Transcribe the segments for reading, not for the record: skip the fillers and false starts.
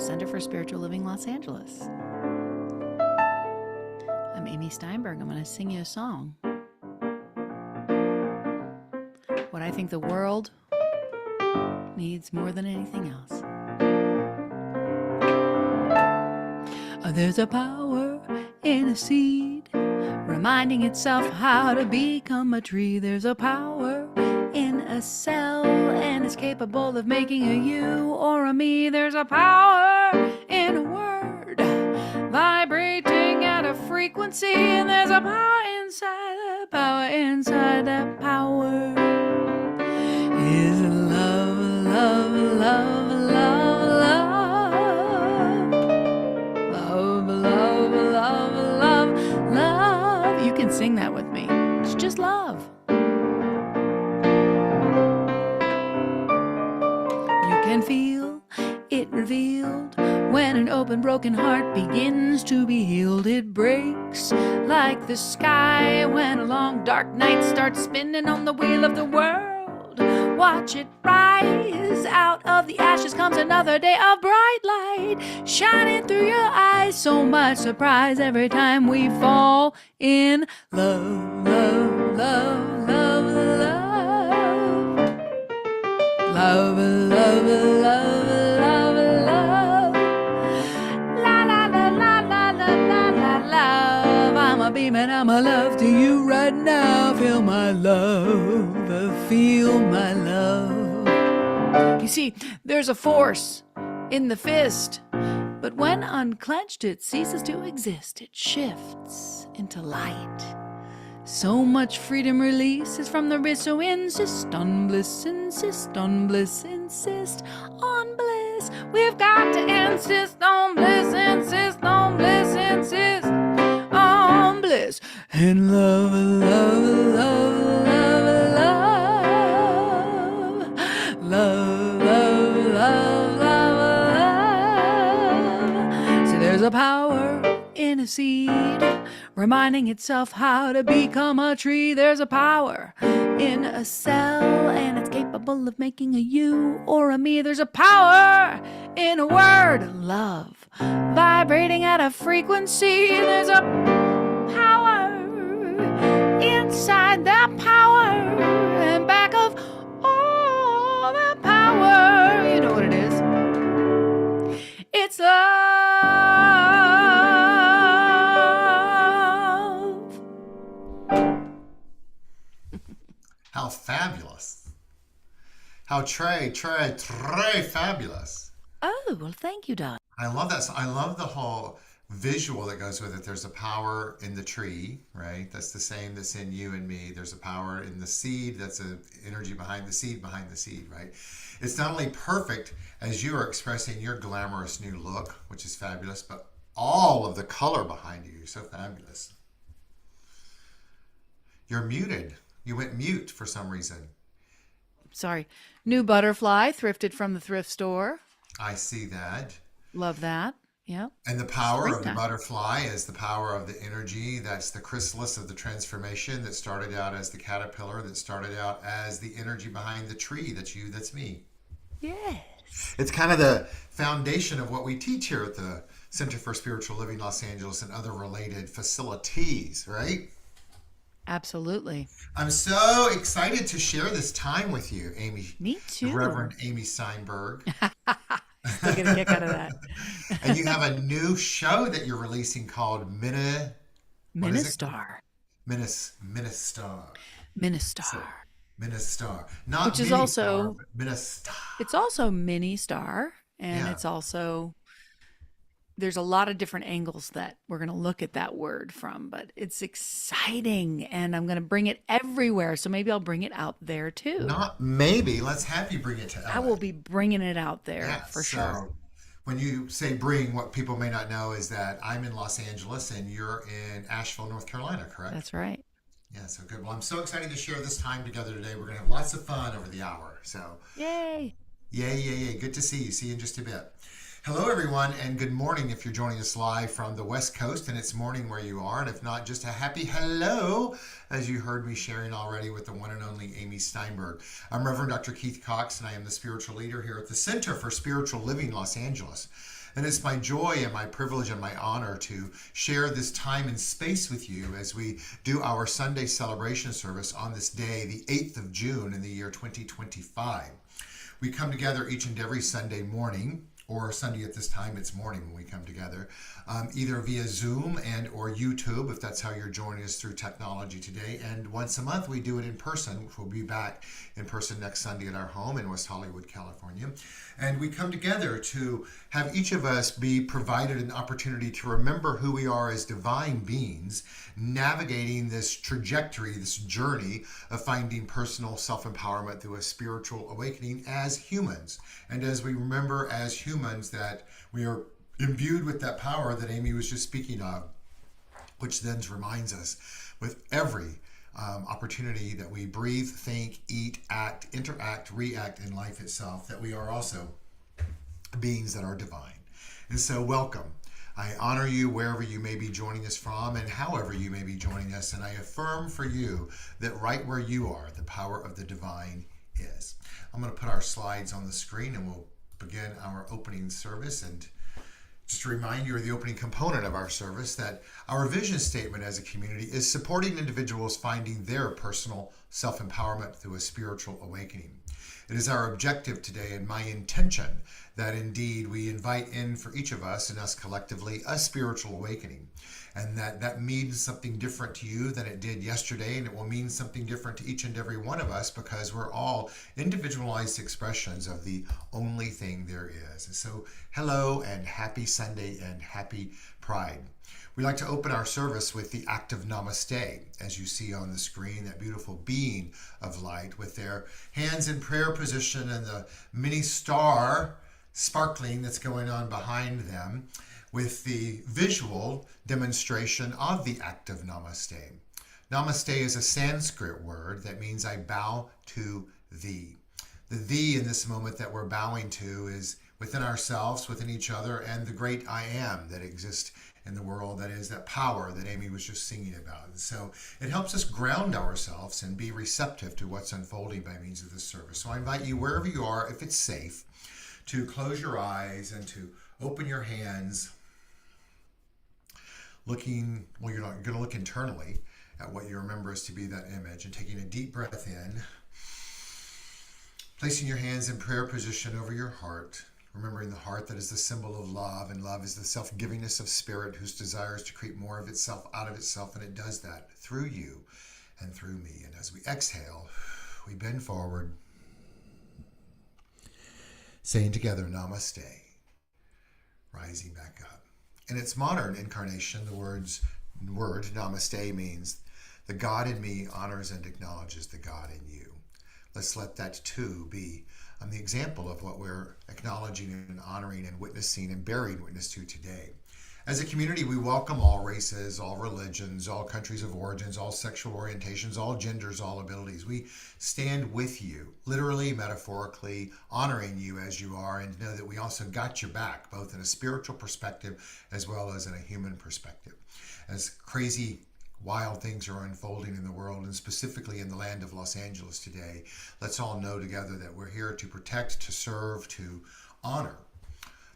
Center for Spiritual Living Los Angeles. I'm Amy Steinberg. I'm going to sing you a song. What I think the world needs more than anything else. There's a power in a seed, reminding itself how to become a tree. There's a power in a cell, and it's capable of making a you or a me. There's a power in a word, vibrating at a frequency, and there's a power inside that power. Inside that power is love, love, love, love, love, love, love, love, love. You can sing that with me. It's just love. You can feel it revealed when an open, broken heart begins to be healed. It breaks like the sky when a long, dark night starts spinning on the wheel of the world. Watch it rise. Out of the ashes comes another day of bright light, shining through your eyes. So much surprise every time we fall in love, love, love, love, love. Love, love, love, love, love. La, la, la, la, la, la, la, la, love. I'm a beam and I'm a love to you right now. Feel my love, feel my love. You see, there's a force in the fist, but when unclenched, it ceases to exist. It shifts into light. So much freedom releases from the wrist, so insist on bliss, insist on bliss, insist on bliss. We've got to insist on bliss, insist on bliss, insist on bliss. And love, love, love, love, love, love, love, love, love, love. So there's a power in a seed, reminding itself how to become a tree. There's a power in a cell, and it's capable of making a you or a me. There's a power in a word, love, vibrating at a frequency. There's a power inside that power, and back of all that power, you know what it is. It's love. How fabulous. How très fabulous. Oh, well, thank you, Doc. I love that. I love the whole visual that goes with it. There's a power in the tree, right? That's the same that's in you and me. There's a power in the seed. That's an energy behind the seed, right? It's not only perfect as you are expressing your glamorous new look, which is fabulous, but all of the color behind you is so fabulous. You're muted. You went mute for some reason. Sorry. New butterfly, thrifted from the thrift store. I see that. Love that. Yeah. And the power of the Springtime. butterfly is the power of the energy. That's the chrysalis of the transformation that started out as the caterpillar, that started out as the energy behind the tree. That's you, that's me. Yes. It's kind of the foundation of what we teach here at the Center for Spiritual Living Los Angeles and other related facilities, right? Absolutely. I'm so excited to share this time with you, Amy. Me too. Reverend Amy Steinberg. Still get a kick out of that. And you have a new show that you're releasing called Ministar. Ministar. Ministar. Not Which is mini also star, but Ministar. It's also mini star, and Yeah. it's also, there's a lot of different angles that we're going to look at that word from, but it's exciting, and I'm going to bring it everywhere. So maybe I'll bring it out there too. Not maybe. Let's have you bring it to LA. I will be bringing it out there for sure. When you say bring, what people may not know is that I'm in Los Angeles and you're in Asheville, North Carolina, correct? That's right. Yeah, so good. Well, I'm so excited to share this time together today. We're going to have lots of fun over the hour. So, Yay. Yay. Good to see you. See you in just a bit. Hello, everyone, and good morning if you're joining us live from the West Coast, and it's morning where you are, and if not, just a happy hello, as you heard me sharing already with the one and only Amy Steinberg. I'm Reverend Dr. Keith Cox, and I am the spiritual leader here at the Center for Spiritual Living Los Angeles. And it's my joy and my privilege and my honor to share this time and space with you as we do our Sunday celebration service on this day, the 8th of June in the year 2025. We come together each and every Sunday morning, or Sunday at this time, it's morning when we come together, either via Zoom and or YouTube, if that's how you're joining us through technology today. And once a month, we do it in person, which we'll be back in person next Sunday at our home in West Hollywood, California. And we come together to have each of us be provided an opportunity to remember who we are as divine beings, navigating this trajectory, this journey of finding personal self-empowerment through a spiritual awakening as humans. And as we remember as humans that we are imbued with that power that Amy was just speaking of, which then reminds us with every opportunity that we breathe, think, eat, act, interact, react in life itself, that we are also beings that are divine. And so welcome. I honor you wherever you may be joining us from and however you may be joining us. And I affirm for you that right where you are, the power of the divine is. I'm going to put our slides on the screen and we'll begin our opening service. And just to remind you of the opening component of our service, that our vision statement as a community is supporting individuals finding their personal self-empowerment through a spiritual awakening. It is our objective today and my intention that indeed we invite in for each of us and us collectively a spiritual awakening. And that means something different to you than it did yesterday, and it will mean something different to each and every one of us because we're all individualized expressions of the only thing there is. And so hello and happy Sunday and happy Pride. We like to open our service with the act of namaste, as you see on the screen, that beautiful being of light with their hands in prayer position and the mini star sparkling that's going on behind them, with the visual demonstration of the act of namaste. Namaste is a Sanskrit word that means I bow to thee. The thee in this moment that we're bowing to is within ourselves, within each other, and the great I am that exists in the world, that is that power that Amy was just singing about. And so it helps us ground ourselves and be receptive to what's unfolding by means of this service. So I invite you, wherever you are, if it's safe, to close your eyes and to open your hands, you're going to look internally at what you remember as to be that image, and taking a deep breath in, placing your hands in prayer position over your heart, remembering the heart that is the symbol of love, and love is the self-givingness of spirit whose desires to create more of itself out of itself, and it does that through you and through me. And as we exhale, we bend forward, saying together, Namaste, rising back up. In its modern incarnation, the word Namaste means the God in me honors and acknowledges the God in you. Let's let that too be the example of what we're acknowledging and honoring and witnessing and bearing witness to today. As a community, we welcome all races, all religions, all countries of origins, all sexual orientations, all genders, all abilities. We stand with you, literally, metaphorically, honoring you as you are, and know that we also got your back, both in a spiritual perspective as well as in a human perspective. As crazy, wild things are unfolding in the world, and specifically in the land of Los Angeles today, let's all know together that we're here to protect, to serve, to honor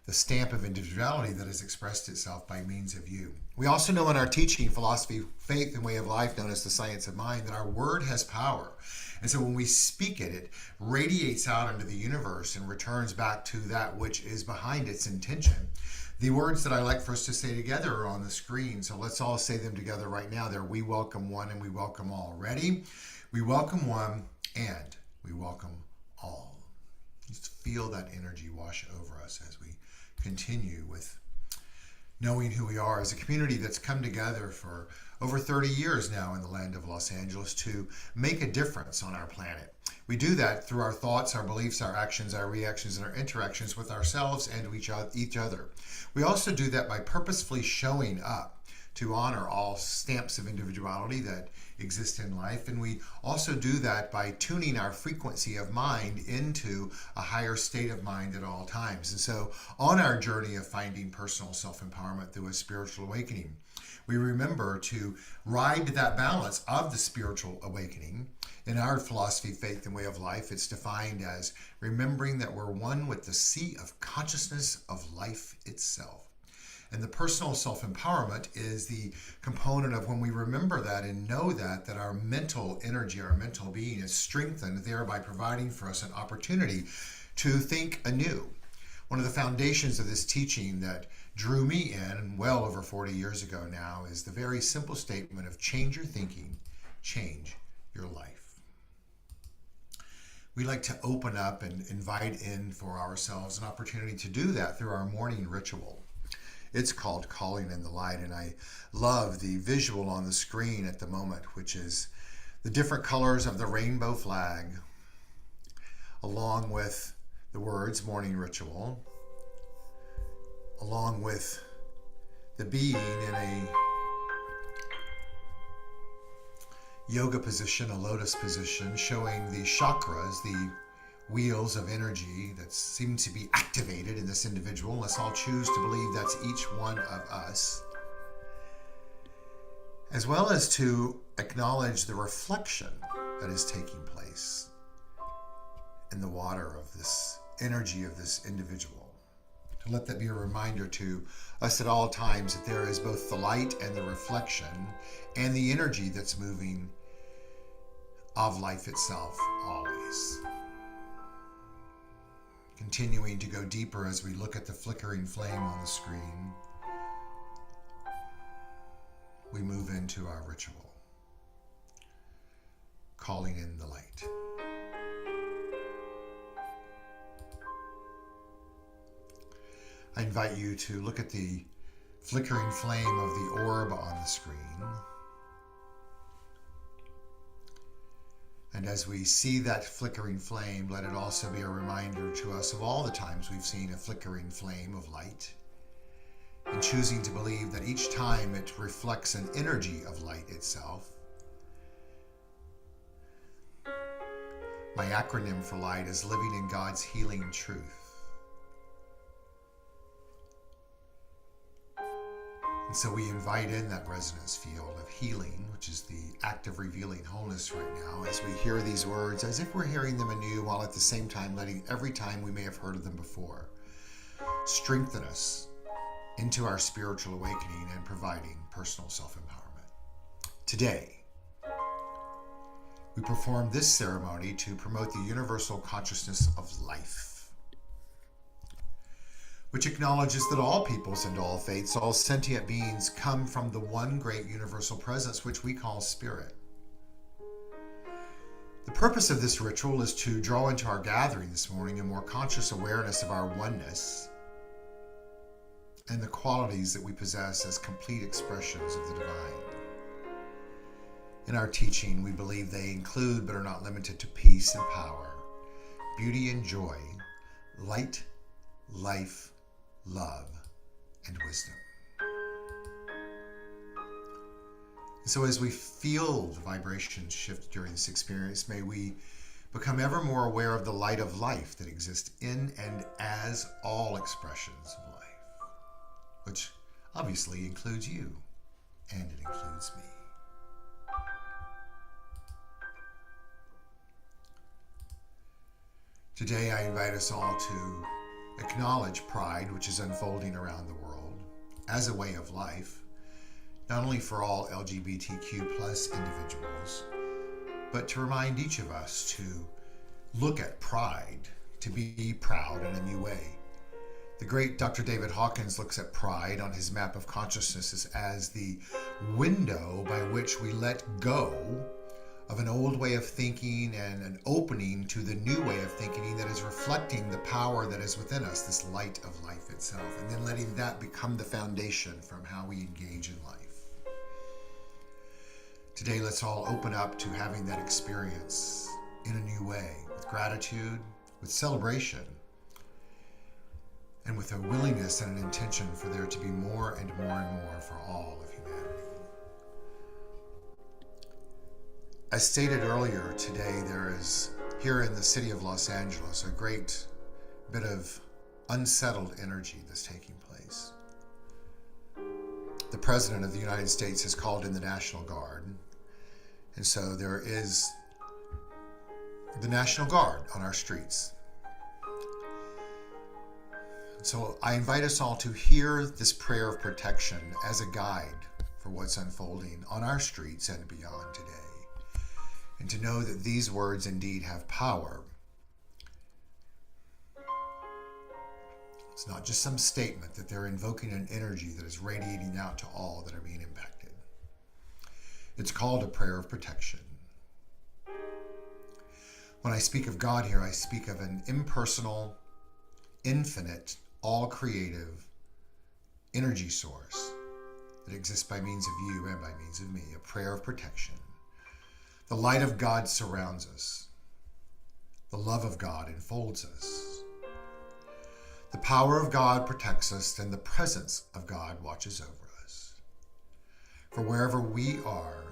the stamp of individuality that has expressed itself by means of you. We also know in our teaching, philosophy, faith, and way of life known as the science of mind, that our word has power. And so when we speak it, it radiates out into the universe and returns back to that which is behind its intention. The words that I like for us to say together are on the screen, so let's all say them together right now. They're we welcome one and we welcome all. Ready? We welcome one and we welcome all. Just feel that energy wash over us as we continue with knowing who we are as a community that's come together for over 30 years now in the land of Los Angeles to make a difference on our planet. We do that through our thoughts, our beliefs, our actions, our reactions, and our interactions with ourselves and each other. We also do that by purposefully showing up to honor all stamps of individuality that exist in life. And we also do that by tuning our frequency of mind into a higher state of mind at all times. And so on our journey of finding personal self-empowerment through a spiritual awakening, we remember to ride that balance of the spiritual awakening In our philosophy, faith, and way of life, it's defined as remembering that we're one with the sea of consciousness of life itself. And the personal self-empowerment is the component of when we remember that and know that our mental energy, our mental being is strengthened, thereby providing for us an opportunity to think anew. One of the foundations of this teaching that drew me in well over 40 years ago now is the very simple statement of change your thinking, change your life. We like to open up and invite in for ourselves an opportunity to do that through our morning ritual. It's called Calling in the Light, and I love the visual on the screen at the moment, which is the different colors of the rainbow flag, along with the words morning ritual, along with the being in a yoga position, a lotus position, showing the chakras, the wheels of energy that seem to be activated in this individual. Let's all choose to believe that's each one of us, as well as to acknowledge the reflection that is taking place in the water of this energy of this individual. To let that be a reminder to us at all times that there is both the light and the reflection and the energy that's moving of life itself always. Continuing to go deeper as we look at the flickering flame on the screen, we move into our ritual, calling in the light. I invite you to look at the flickering flame of the orb on the screen. And as we see that flickering flame, let it also be a reminder to us of all the times we've seen a flickering flame of light, and choosing to believe that each time it reflects an energy of light itself. My acronym for light is living in God's healing truth. And so we invite in that resonance field of healing, which is the act of revealing wholeness right now, as we hear these words as if we're hearing them anew, while at the same time letting every time we may have heard of them before strengthen us into our spiritual awakening and providing personal self-empowerment. Today, we perform this ceremony to promote the universal consciousness of life, which acknowledges that all peoples and all faiths, all sentient beings come from the one great universal presence, which we call spirit. The purpose of this ritual is to draw into our gathering this morning a more conscious awareness of our oneness and the qualities that we possess as complete expressions of the divine. In our teaching, we believe they include, but are not limited to, peace and power, beauty and joy, light, life, love, and wisdom. And so as we feel the vibrations shift during this experience, may we become ever more aware of the light of life that exists in and as all expressions of life, which obviously includes you, and it includes me. Today, I invite us all to acknowledge pride, which is unfolding around the world, as a way of life, not only for all LGBTQ plus individuals, but to remind each of us to look at pride, to be proud in a new way. The great Dr. David Hawkins looks at pride on his map of consciousness as the window by which we let go of an old way of thinking and an opening to the new way of thinking that is reflecting the power that is within us, this light of life itself, and then letting that become the foundation from how we engage in life. Today, let's all open up to having that experience in a new way, with gratitude, with celebration, and with a willingness and an intention for there to be more and more and more for all of humanity. As stated earlier today, there is, here in the city of Los Angeles, a great bit of unsettled energy that's taking place. The President of the United States has called in the National Guard, and so there is the National Guard on our streets. So I invite us all to hear this prayer of protection as a guide for what's unfolding on our streets and beyond today. And to know that these words indeed have power. It's not just some statement, that they're invoking an energy that is radiating out to all that are being impacted. It's called a prayer of protection. When I speak of God here, I speak of an impersonal, infinite, all-creative energy source that exists by means of you and by means of me, a prayer of protection. The light of God surrounds us. The love of God enfolds us. The power of God protects us, and the presence of God watches over us. For wherever we are,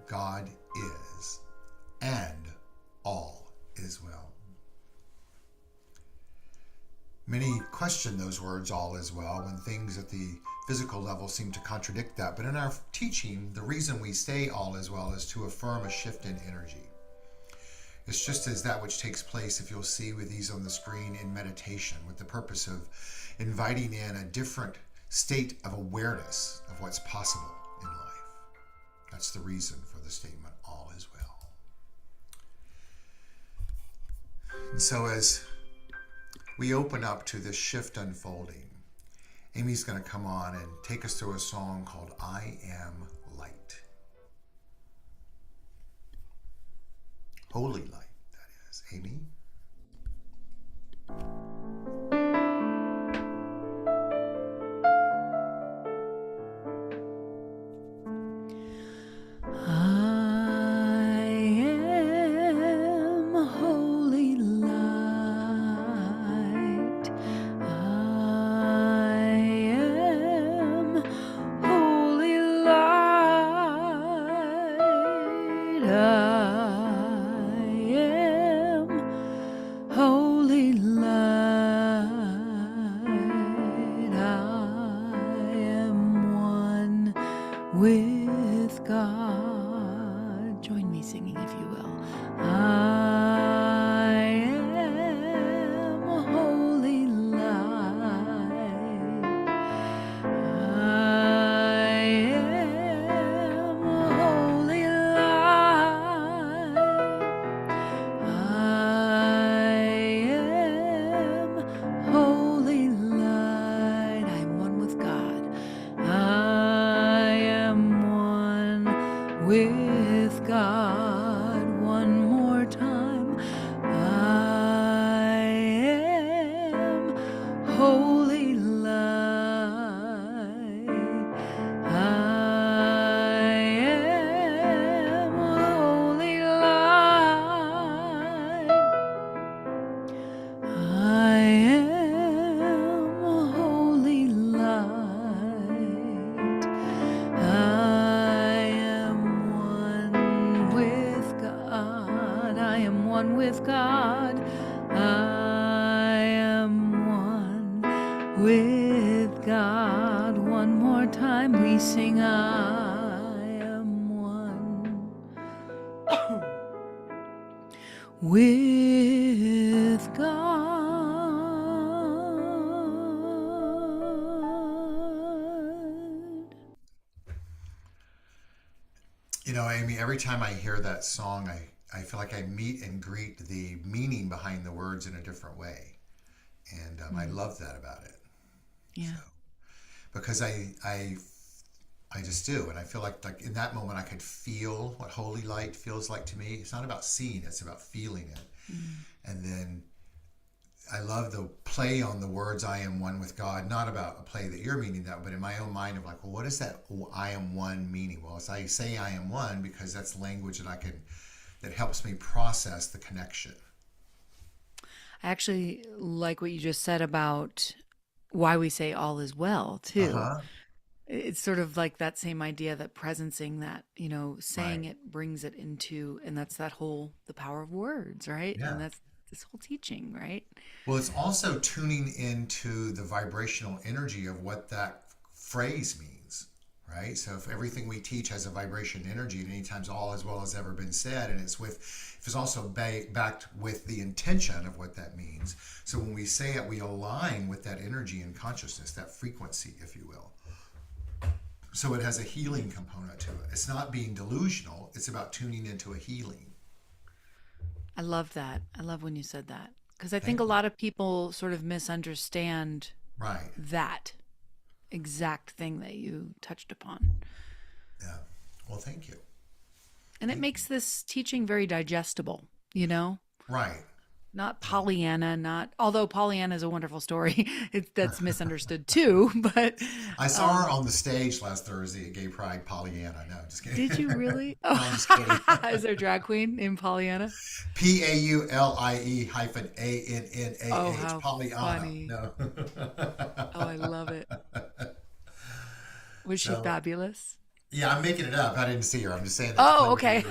God is, and all is well. Many question those words, all is well, when things at the physical level seem to contradict that. But in our teaching, the reason we say all is well is to affirm a shift in energy. It's just as that which takes place, if you'll see with these on the screen, in meditation, with the purpose of inviting in a different state of awareness of what's possible in life. That's the reason for the statement, all is well. And so as we open up to this shift unfolding, Amy's going to come on and take us through a song called I Am Light. Holy light, that is. Amy? I am holy light. I am holy light. I am holy light. I am one with God. Join me singing, if you will. I am a holy light. I am a holy light. I am holy light. I am one with God. I am one with God. One more time. I am holy light. I am holy light. I am holy light. I am one with God. I am one with God. I am one with God. One more time we sing, I am one with God. You know, Amy, every time I hear that song, I feel like I meet and greet the meaning behind the words in a different way. And I love that about it. Yeah. So, because I just do. And I feel like in that moment, I could feel what holy light feels like to me. It's not about seeing it, it's about feeling it. And then I love the play on the words, I am one with God, not about a play that you're meaning that, but in my own mind of like, well, what is that I am one meaning? Well, I say I am one because that's language that helps me process the connection. I actually like what you just said about why we say all is well, too. Uh-huh. It's sort of like that same idea that presencing that, saying Right. it brings it into, and that's that whole, the power of words, right? And Yeah. that's this whole teaching, right? Well, it's also tuning into the vibrational energy of what that phrase means, right? So if everything we teach has a vibration energy, and anytime all as well has ever been said, and if it's also backed with the intention of what that means. So when we say it, we align with that energy and consciousness, that frequency, if you will. So it has a healing component to it. It's not being delusional. It's about tuning into a healing. I love that. I love when you said that, because I think Thank a you. lot of people sort of misunderstand Right. that exact thing that you touched upon. Yeah. Well, thank you. And it makes this teaching very digestible, you know? Right. Not Pollyanna, although Pollyanna is a wonderful story. That's misunderstood too, but I saw her on the stage last Thursday at Gay Pride, Pollyanna. No, just kidding. did you really? No, I'm just kidding. Is there a drag queen in Pollyanna? Paulie-ANNAH. Oh, how Pollyanna. funny. No. Oh, I love it. Was she So, fabulous? yeah, I'm making it up. I didn't see her. I'm just saying that. Oh, okay.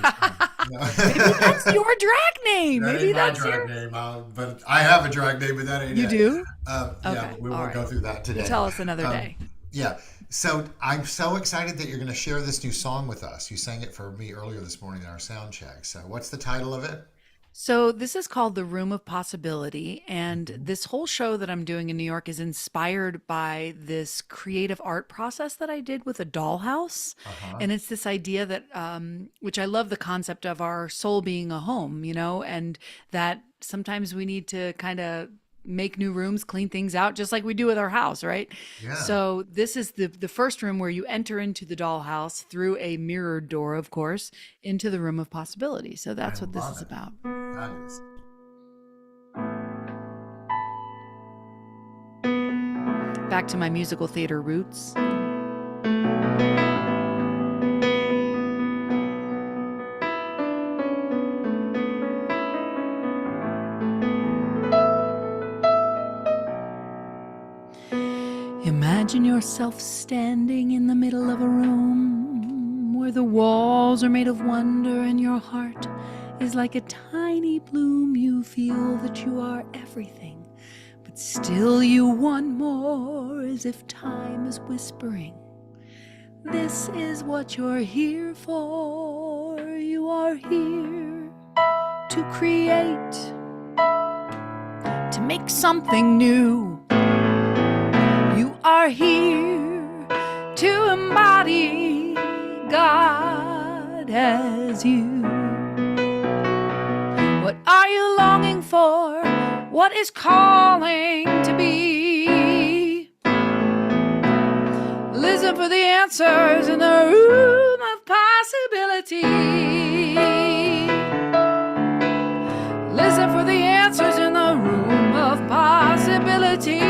No. Maybe that's your drag name. That Maybe ain't my that's drag your... name, but I have a drag name, but that ain't You it. do? Yeah, Okay, but we all won't right. go through that today. Tell us another day. Yeah. So I'm so excited that you're going to share this new song with us. You sang it for me earlier this morning in our sound check. So what's the title of it? So this is called The Room of Possibility, and this whole show that I'm doing in New York is inspired by this creative art process that I did with a dollhouse. Uh-huh. And it's this idea that, which I love the concept of our soul being a home, you know, and that sometimes we need to kind of make new rooms, clean things out, just like we do with our house, right? Yeah. So this is the first room where you enter into the dollhouse through a mirrored door, of course, into the room of possibility. So that's I what this love is it. about. Fabulous. Back to my musical theater roots. Imagine yourself standing in the middle of a room where the walls are made of wonder and your heart is like a tiny bloom. You feel that you are everything, but still you want more, as if time is whispering. This is what you're here for. You are here to create, to make something new. You are here to embody God as you. What are you longing for? What is calling to be? Listen for the answers in the room of possibility. Listen for the answers in the room of possibility.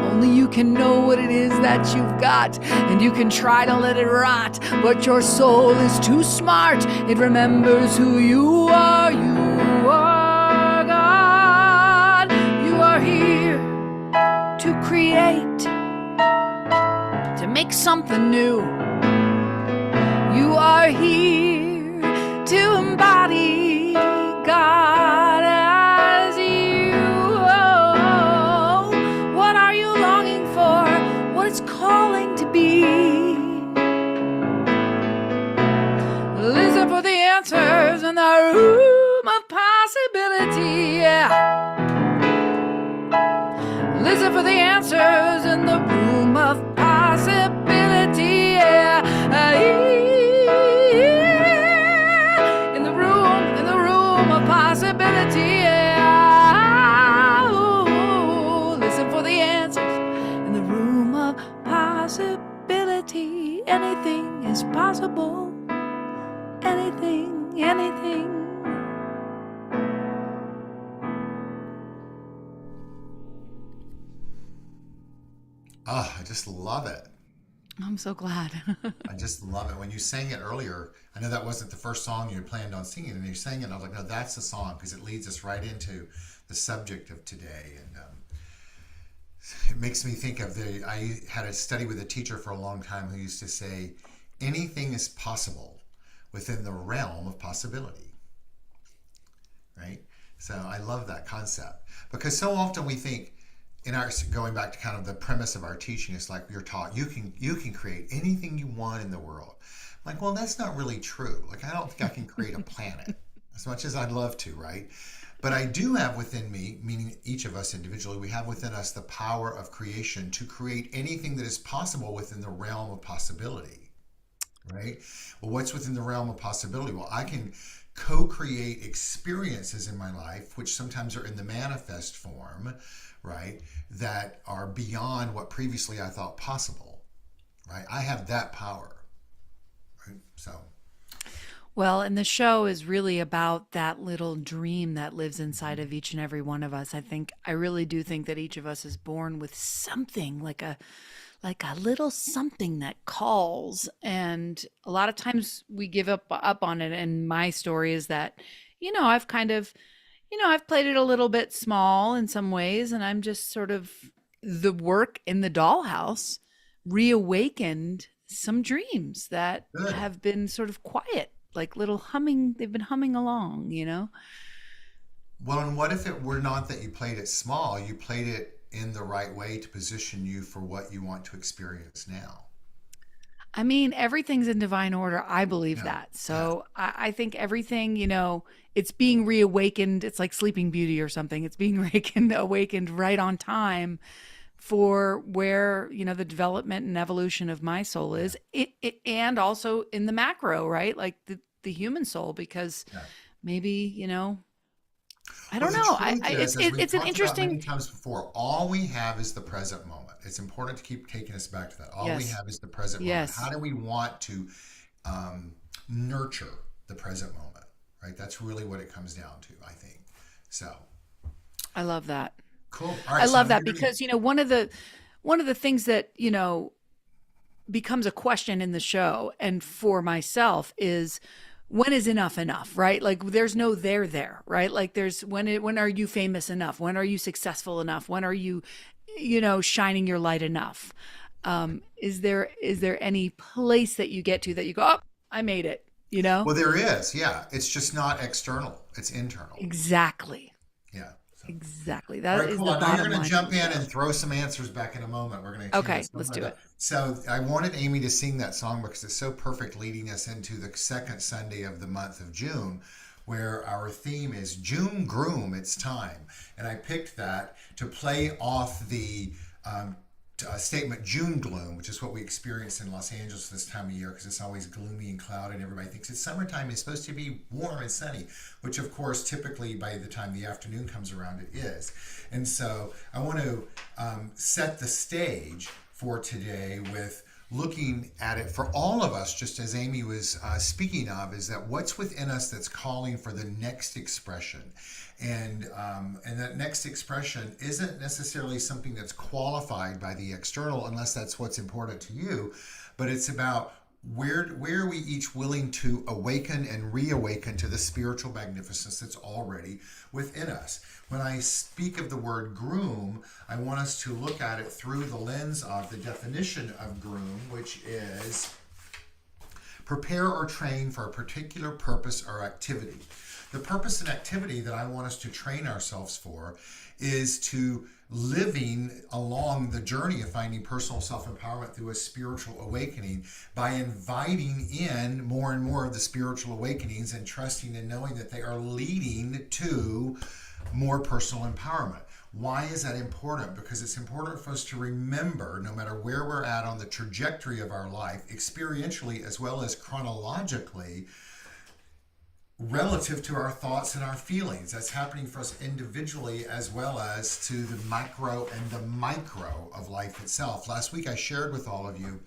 Only you can know what it is that you've got, and you can try to let it rot, but your soul is too smart. It remembers who you are. You are God. You are here to create, to make something new. You are here to embody God as you. Oh, what are you longing for? What is calling to be? Listen for the answers in the room of possibility. Yeah. Listen for the answers in the room of possibility. Yeah. In the room of possibility. Yeah. Ooh, listen for the answers in the room of possibility. Anything is possible. Anything, anything. Oh, I just love it. I'm so glad. I just love it. When you sang it earlier, I know that wasn't the first song you had planned on singing, and you sang it, and I was like, no, that's the song, because it leads us right into the subject of today. And it makes me think of I had a study with a teacher for a long time who used to say, anything is possible within the realm of possibility, right? So I love that concept because so often we think in our going back to kind of the premise of our teaching, it's like you're taught you can create anything you want in the world. Like, well, that's not really true. Like, I don't think I can create a planet as much as I'd love to, right? But I do have within me, meaning each of us individually, we have within us the power of creation to create anything that is possible within the realm of possibility, right? Well, what's within the realm of possibility? Well, I can co-create experiences in my life, which sometimes are in the manifest form, right? That are beyond what previously I thought possible, right? I have that power, right? So, Well, and the show is really about that little dream that lives inside of each and every one of us. I really do think that each of us is born with something like a little something that calls. And a lot of times we give up on it. And my story is that, I've kind of, I've played it a little bit small in some ways, and I'm just sort of the work in the dollhouse reawakened some dreams that good. have been sort of quiet, like little humming, they've been humming along. Well, and what if it were not that you played it small, you played it in the right way to position you for what you want to experience now? I mean, everything's in divine order. I believe Yeah. that. Yeah. So I think everything, it's being reawakened. It's like Sleeping Beauty or something. It's being awakened right on time for where, the development and evolution of my soul Yeah. is. And also in the macro, right? Like the human soul, because Yeah. maybe, I Well, don't the know. truth is, as we've It's an talked about many interesting, times before, all we have is the present moment. It's important to keep taking us back to that. All we yes, have is the present moment. How yes. do we want to um, nurture the present moment, right? That's really what it comes down to, I think. So, I love that. cool. All I right. So love I'm that here to, because, one of the things that, becomes a question in the show and for myself is when is enough, right? Like there's no there, right? Like there's when are you famous enough? When are you successful enough? When are you, shining your light enough? Is there any place that you get to that you go, oh, I made it, you know? well, there is. Yeah. It's just not external, it's internal. Exactly. Yeah. So. Exactly. All That right, is cool. the I know you're bottom going to line of jump the in show. and throw some answers back in a moment. We're going to cue Okay, this let's up. do it. So I wanted Amy to sing that song because it's so perfect leading us into the second Sunday of the month of June, where our theme is June Groom, It's Time. And I picked that to play off the statement June gloom, which is what we experience in Los Angeles this time of year because it's always gloomy and cloudy and everybody thinks it's summertime. It's supposed to be warm and sunny, which of course typically by the time the afternoon comes around it is. And so I want to set the stage for today with looking at it for all of us, just as Amy was speaking of, is that what's within us that's calling for the next expression, and that next expression isn't necessarily something that's qualified by the external, unless that's what's important to you, but it's about where are we each willing to awaken and reawaken to the spiritual magnificence that's already within us. When I speak of the word groom, I want us to look at it through the lens of the definition of groom, which is prepare or train for a particular purpose or activity. The purpose and activity that I want us to train ourselves for is to living along the journey of finding personal self-empowerment through a spiritual awakening by inviting in more and more of the spiritual awakenings and trusting and knowing that they are leading to more personal empowerment. Why is that important? Because it's important for us to remember, no matter where we're at on the trajectory of our life, experientially as well as chronologically, relative to our thoughts and our feelings. That's happening for us individually as well as to the macro and the micro of life itself. Last week I shared with all of you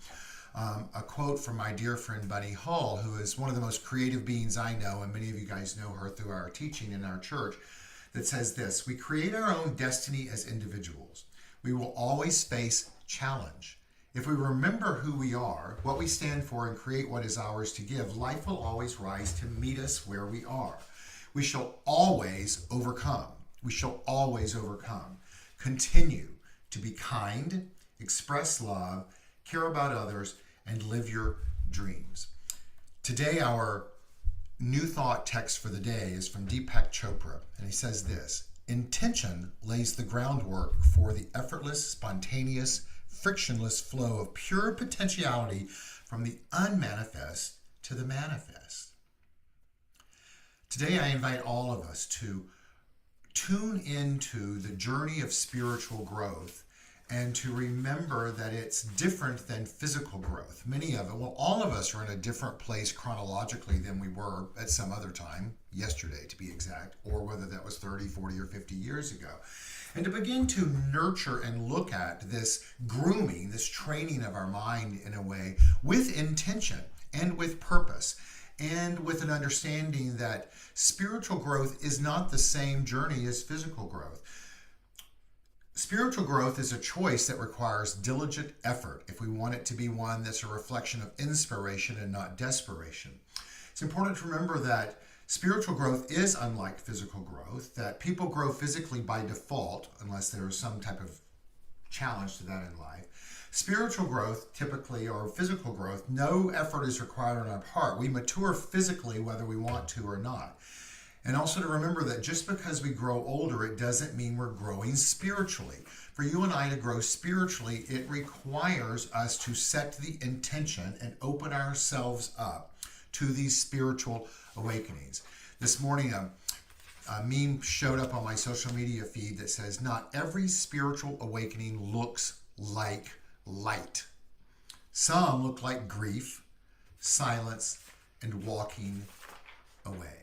a quote from my dear friend Bunny Hull, who is one of the most creative beings I know, and many of you guys know her through our teaching in our church, that says this: we create our own destiny as individuals. We will always face challenge. If we remember who we are, what we stand for, and create what is ours to give, life will always rise to meet us where we are. We shall always overcome. We shall always overcome. Continue to be kind, express love, care about others, and live your dreams. Today, our new thought text for the day is from Deepak Chopra, and he says this: intention lays the groundwork for the effortless, spontaneous, frictionless flow of pure potentiality from the unmanifest to the manifest. Today, I invite all of us to tune into the journey of spiritual growth and to remember that it's different than physical growth. All of us are in a different place chronologically than we were at some other time, yesterday to be exact, or whether that was 30, 40, or 50 years ago. And to begin to nurture and look at this grooming, this training of our mind in a way with intention and with purpose, and with an understanding that spiritual growth is not the same journey as physical growth. Spiritual growth is a choice that requires diligent effort if we want it to be one that's a reflection of inspiration and not desperation. It's important to remember that spiritual growth is unlike physical growth, that people grow physically by default, unless there is some type of challenge to that in life. Spiritual growth, typically, or physical growth, no effort is required on our part. We mature physically whether we want to or not. And also to remember that just because we grow older, it doesn't mean we're growing spiritually. For you and I to grow spiritually, it requires us to set the intention and open ourselves up to these spiritual awakenings. This morning, a meme showed up on my social media feed that says, "Not every spiritual awakening looks like light. Some look like grief, silence, and walking away."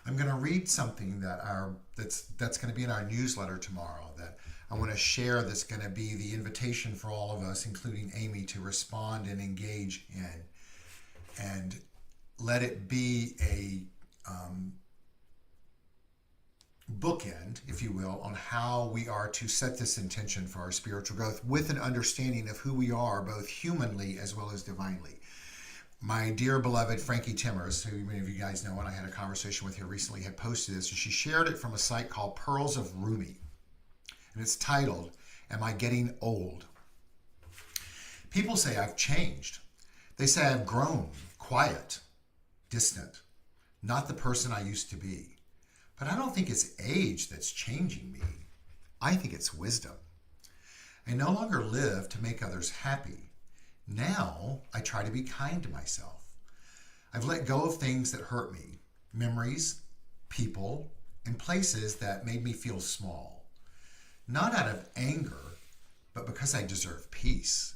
I'm going to read something that's going to be in our newsletter tomorrow that I want to share, that's going to be the invitation for all of us, including Amy, to respond and engage in. And let it be a bookend, if you will, on how we are to set this intention for our spiritual growth with an understanding of who we are, both humanly as well as divinely. My dear beloved Frankie Timmers, who many of you guys know, and I had a conversation with her recently, had posted this, and she shared it from a site called Pearls of Rumi. And it's titled, "Am I Getting Old?" People say I've changed. They say I've grown, quiet, distant, not the person I used to be. But I don't think it's age that's changing me. I think it's wisdom. I no longer live to make others happy. Now I try to be kind to myself. I've let go of things that hurt me, memories, people, and places that made me feel small. Not out of anger, but because I deserve peace.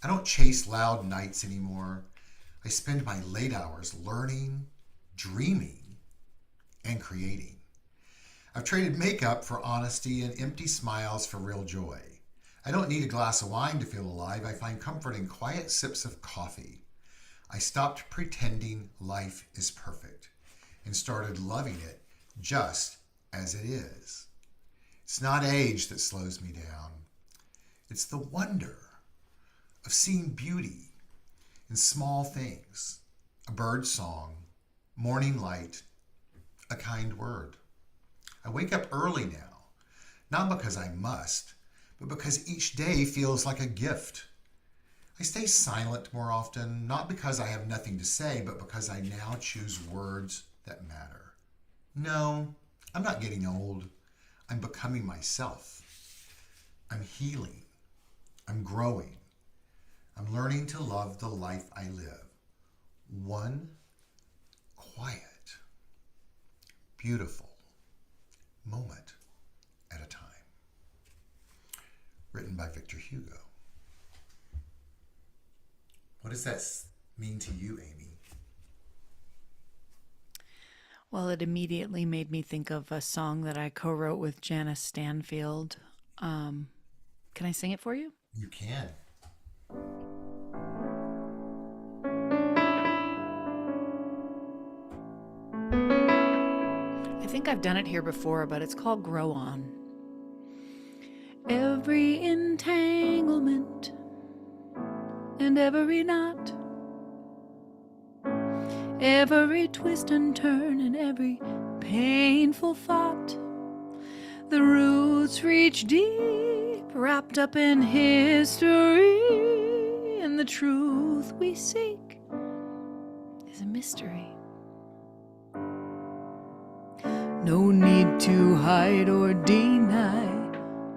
I don't chase loud nights anymore. I spend my late hours learning, dreaming, and creating. I've traded makeup for honesty and empty smiles for real joy. I don't need a glass of wine to feel alive. I find comfort in quiet sips of coffee. I stopped pretending life is perfect and started loving it just as it is. It's not age that slows me down. It's the wonder of seeing beauty in small things, a bird's song, morning light, a kind word. I wake up early now, not because I must, but because each day feels like a gift. I stay silent more often, not because I have nothing to say, but because I now choose words that matter. No, I'm not getting old. I'm becoming myself. I'm healing. I'm growing. I'm learning to love the life I live. One quiet, beautiful moment at a time. Written by Victor Hugo. What does that mean to you, Amy? Well, it immediately made me think of a song that I co-wrote with Janice Stanfield. Can I sing it for you? You can. I think I've done it here before, but it's called Grow On. Every entanglement and every knot, every twist and turn and every painful thought, the roots reach deep, wrapped up in history, and the truth we seek is a mystery. No need to hide or deny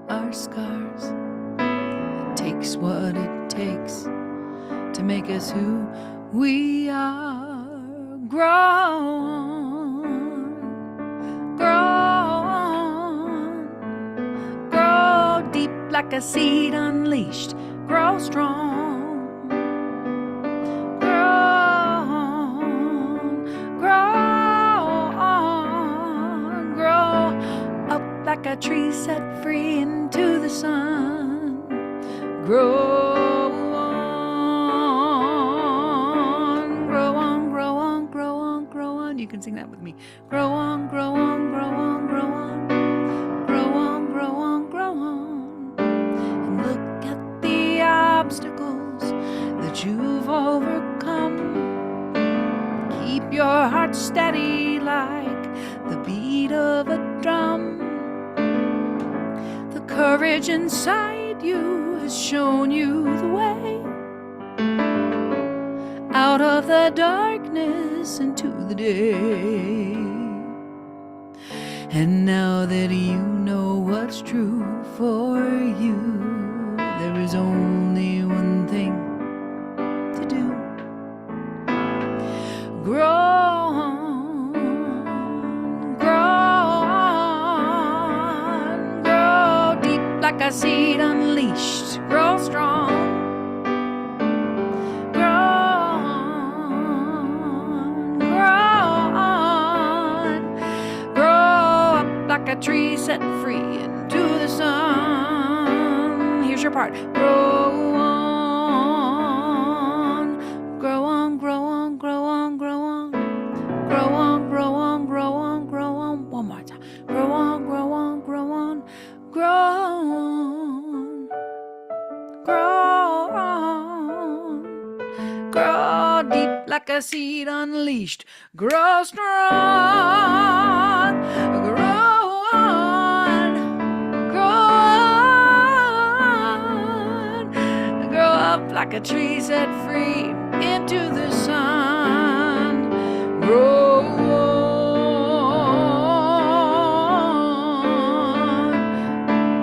our scars. It takes what it takes to make us who we are. Grow on, grow on, grow deep like a seed unleashed. Grow strong, grow on, grow up like a tree set free into the sun. Grow on, grow on, grow on, grow on, grow on. You can sing that with me. Grow on, grow on, grow on, grow on. Grow on, grow on, grow on. And look at the obstacles that you've overcome. Keep your heart steady like the beat of a drum. The courage inside you has shown you the way out of the darkness into the day. And now that you know what's true for you, there is only one thing to do. Grow on, grow on, grow deep like a seed unleashed. Grow strong, grow on, grow on, grow up like a tree set free into the sun. Here's your part. Grow on, grow on, grow on, grow on, grow on, grow on, grow on, grow on, grow on. One more time. Grow on, grow on, grow on, grow on, grow on, grow deep like a seed unleashed. Grow strong, grow on, grow up like a tree set free into the sun. Grow on,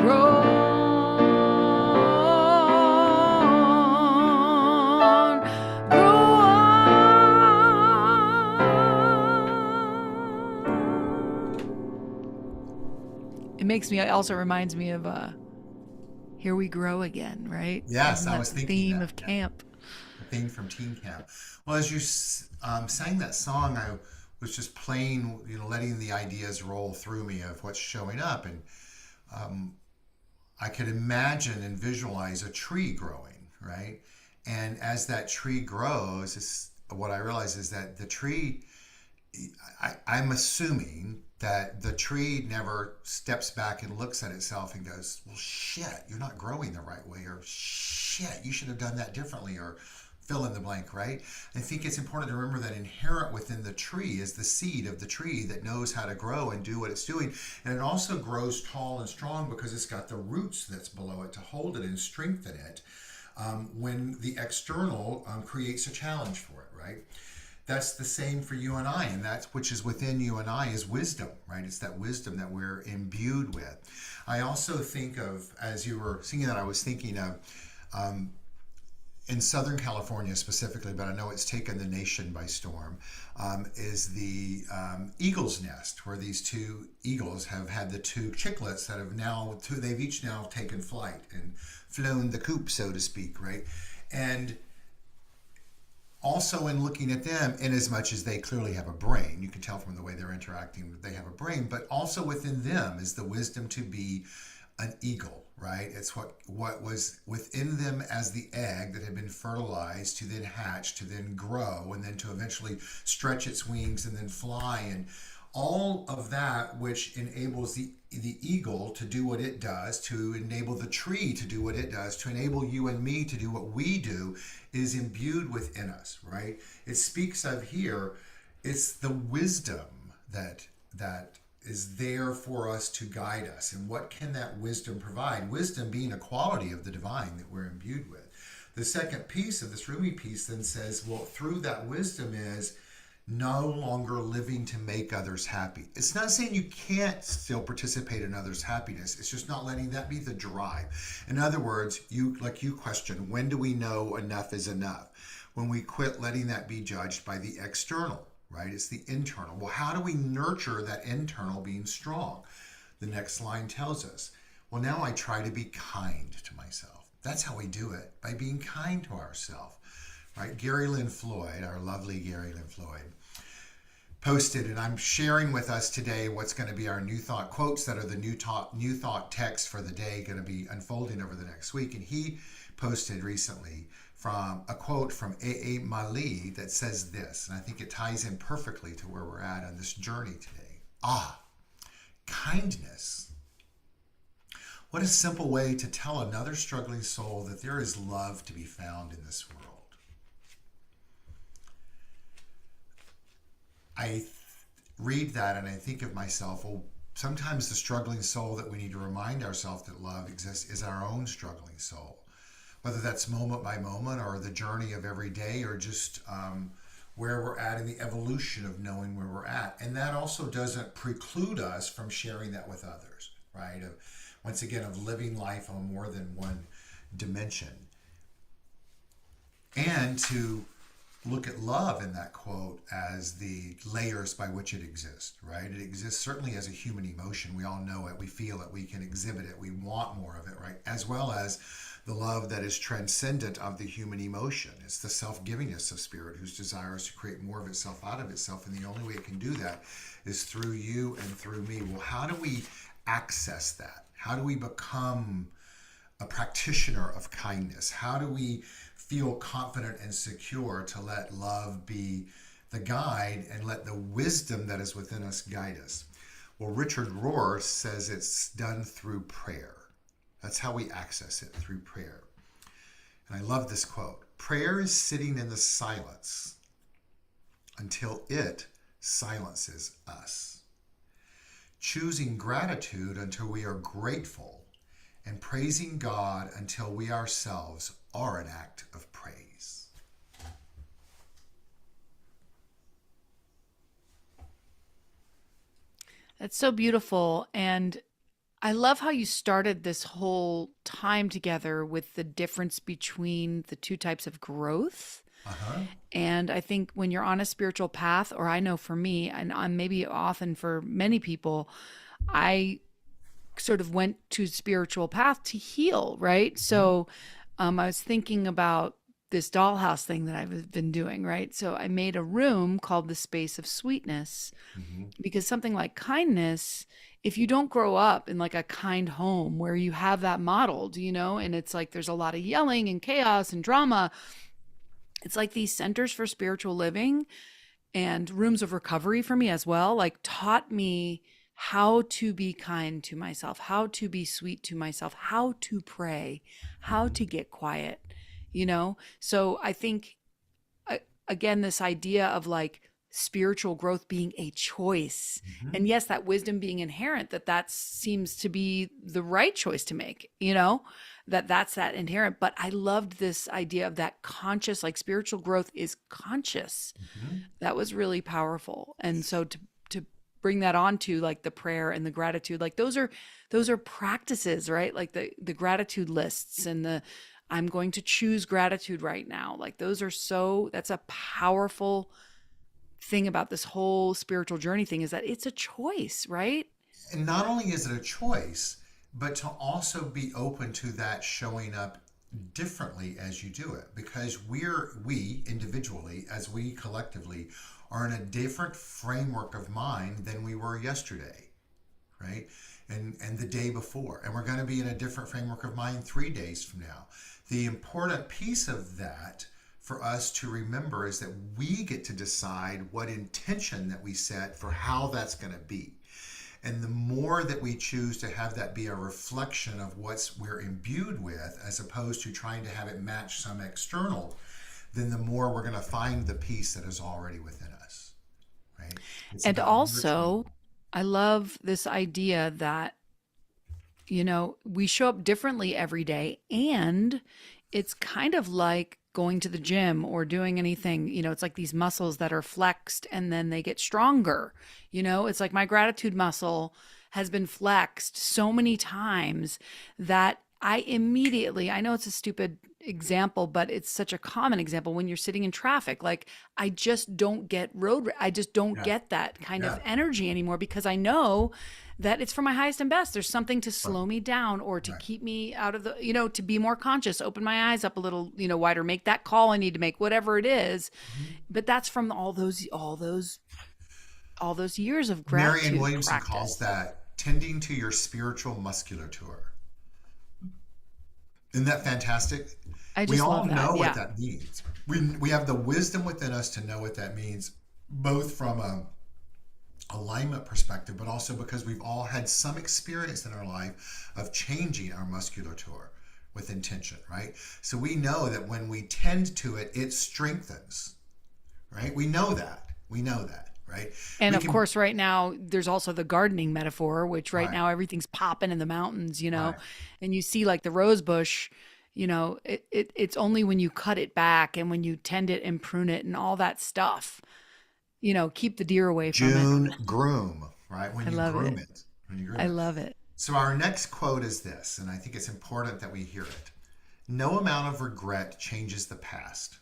grow on, grow on. It makes me, it also reminds me of Here We Grow Again, right? Yes, Isn't I that was the thinking theme that. of camp? The theme from Teen Camp. Well, as you sang that song, I was just playing, letting the ideas roll through me of what's showing up, and I could imagine and visualize a tree growing, right? And as that tree grows, what I realize is that the tree, I'm assuming that the tree never steps back and looks at itself and goes, well, shit, you're not growing the right way, or shit, you should have done that differently, or fill in the blank, right? I think it's important to remember that inherent within the tree is the seed of the tree that knows how to grow and do what it's doing. And it also grows tall and strong because it's got the roots that's below it to hold it and strengthen it when the external creates a challenge for it, right? That's the same for you and I, and that's which is within you and I is wisdom, right? It's that wisdom that we're imbued with. I also think of, as you were singing that, I was thinking of in Southern California specifically, but I know it's taken the nation by storm, is the eagle's nest, where these two eagles have had the two chicklets that have now, they've each now taken flight and flown the coop, so to speak, right? And also in looking at them, in as much as they clearly have a brain, you can tell from the way they're interacting that they have a brain, but also within them is the wisdom to be an eagle, right? It's what was within them as the egg that had been fertilized to then hatch, to then grow, and then to eventually stretch its wings and then fly, and all of that which enables the eagle to do what it does, to enable the tree to do what it does, to enable you and me to do what we do, is imbued within us, right? It speaks of here, it's the wisdom that is there for us to guide us. And what can that wisdom provide? Wisdom being a quality of the divine that we're imbued with. The second piece of this Rumi piece then says, well, through that wisdom is no longer living to make others happy. It's not saying you can't still participate in others' happiness. It's just not letting that be the drive. In other words, you question, when do we know enough is enough? When we quit letting that be judged by the external, right? It's the internal. Well, how do we nurture that internal being strong? The next line tells us, well, now I try to be kind to myself. That's how we do it, by being kind to ourselves, right? Gary Lynn Floyd, our lovely Gary Lynn Floyd, posted, and I'm sharing with us today what's going to be our new thought quotes that are the new thought text for the day, going to be unfolding over the next week. And he posted recently from a quote from A. Mali that says this, and I think it ties in perfectly to where we're at on this journey today. Kindness. What a simple way to tell another struggling soul that there is love to be found in this world. I read that and I think of myself, well, sometimes the struggling soul that we need to remind ourselves that love exists is our own struggling soul. Whether that's moment by moment or the journey of every day or just where we're at in the evolution of knowing where we're at. And that also doesn't preclude us from sharing that with others, right? Once again, of living life on more than one dimension. And to look at love in that quote as the layers by which it exists, right? It exists certainly as a human emotion. We all know it, we feel it, we can exhibit it, we want more of it, right? As well as the love that is transcendent of the human emotion. It's the self-givingness of spirit whose desire is to create more of itself out of itself. And the only way it can do that is through you and through me. Well, how do we access that? How do we become a practitioner of kindness? How do we feel confident and secure to let love be the guide and let the wisdom that is within us guide us? Well, Richard Rohr says it's done through prayer. That's how we access it, through prayer. And I love this quote. Prayer is sitting in the silence until it silences us. Choosing gratitude until we are grateful, and praising God until we ourselves are an act of praise. That's so beautiful. And I love how you started this whole time together with the difference between the two types of growth. Uh-huh. And I think when you're on a spiritual path, or I know for me, and I'm maybe often for many people, I sort of went to spiritual path to heal, right? Mm-hmm. So I was thinking about this dollhouse thing that I've been doing, right? So I made a room called the Space of Sweetness Mm-hmm. because something like kindness, if you don't grow up in like a kind home where you have that modeled, and it's like there's a lot of yelling and chaos and drama, it's like these centers for spiritual living and rooms of recovery for me as well, like taught me how to be kind to myself, how to be sweet to myself, how to pray, how Mm-hmm. to get quiet. So I think, uh, again, this idea of like spiritual growth being a choice. Mm-hmm. And yes, that wisdom being inherent, that seems to be the right choice to make, that's that inherent. But I loved this idea of that conscious, like spiritual growth is conscious. Mm-hmm. That was really powerful. And so to bring that on to like the prayer and the gratitude, like those are practices, right? Like the gratitude lists and the I'm going to choose gratitude right now. Like that's a powerful thing about this whole spiritual journey thing, is that it's a choice, right? And not only is it a choice, but to also be open to that showing up differently as you do it, because we individually, as we collectively, are in a different framework of mind than we were yesterday, right? And the day before, and we're going to be in a different framework of mind 3 days from now. The important piece of that for us to remember is that we get to decide what intention that we set for how that's going to be. And the more that we choose to have that be a reflection of what we're imbued with, as opposed to trying to have it match some external, then the more we're going to find the peace that is already within us, right? It's And about nurturing. also, I love this idea that, we show up differently every day. And it's kind of like going to the gym or doing anything, it's like these muscles that are flexed and then they get stronger. It's like my gratitude muscle has been flexed so many times that I know it's a stupid example, but it's such a common example when you're sitting in traffic. Like, I just don't Yeah. get that kind of Yeah. energy anymore because I know that it's for my highest and best. There's something to Right. slow me down or to Right. keep me out of to be more conscious, open my eyes up a little, wider, make that call I need to make, whatever it is. Mhm. But that's from all those years of Marianne gratitude Williamson calls practice. that tending to your spiritual musculature. Isn't that fantastic? I We just love all that. know what Yeah. that means. We have the wisdom within us to know what that means, both from a alignment perspective, but also because we've all had some experience in our life of changing our musculature with intention, right? So we know that when we tend to it, it strengthens, right? We know that. We know that, right? And We of can, course, right now, there's also the gardening metaphor, which right right, now everything's popping in the mountains, right. and you see like the rose bush, it's only when you cut it back and when you tend it and prune it and all that stuff, keep the deer away from it. June groom, right? When I you love groom it. it, when you groom I it. love it. So our next quote is this, and I think it's important that we hear it. No amount of regret changes the past.